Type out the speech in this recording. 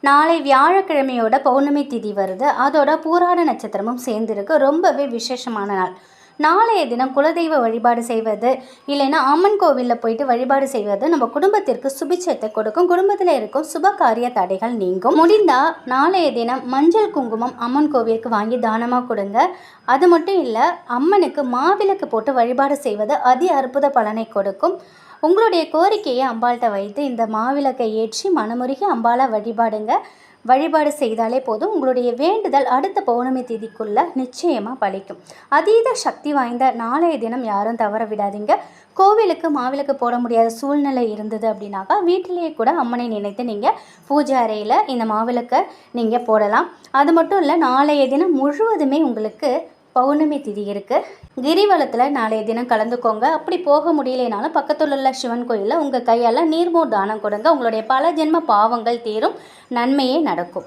நாளை வியாழக்கிழமையோட பௌர்ணமி திதி வருது. அதோட பூராட நட்சத்திரமும் சேர்ந்துருக்கு. ரொம்பவே விசேஷமான நாள். நாளைய தினம் குலதெய்வ வழிபாடு செய்வது, இல்லைன்னா அம்மன் கோவிலில் போயிட்டு வழிபாடு செய்வது நம்ம குடும்பத்திற்கு சுபிட்சத்தை கொடுக்கும். குடும்பத்தில் இருக்கும் சுப காரிய தடைகள் நீங்கும். முடிந்தால் நாளைய தினம் மஞ்சள் குங்குமம் அம்மன் கோவிலுக்கு வாங்கி தானமாக கொடுங்க. அது மட்டும் இல்லை, அம்மனுக்கு மாவிளக்கு போட்டு வழிபாடு செய்வது அதி அற்புத பலனை கொடுக்கும். உங்களுடைய கோரிக்கையை அம்பாள்கிட்ட வைத்து இந்த மாவிளக்கை ஏற்றி மனமுருகி அம்பாளை வழிபாடுங்க. வழிபாடு செய்தாலே போதும், உங்களுடைய வேண்டுதல் அடுத்த பௌர்ணமி திதிக்குள்ள நிச்சயமாக பலிக்கும். அதீத சக்தி வாய்ந்த நாளைய தினம் யாரும் தவற விடாதீங்க. கோவிலுக்கு மாவிளக்கு போட முடியாத சூழ்நிலை இருந்தது அப்படின்னாக்கா வீட்டிலேயே கூட அம்மனை நினைத்து நீங்கள் பூஜை அறையில் இந்த மாவிளக்கை நீங்கள் போடலாம். அது மட்டும் இல்லை, நாளைய தினம் முழுவதுமே உங்களுக்கு பௌர்ணமி திதி இருக்குது. கிரிவலத்தில் நாளைய தினம் கலந்துக்கோங்க. அப்படி போக முடியலைனாலும் பக்கத்தில் உள்ள சிவன் கோயிலில் உங்கள் கையால் நீர்மோர் தானம் கொடுங்க. உங்களுடைய பல ஜென்ம பாவங்கள் தீரும், நன்மையே நடக்கும்.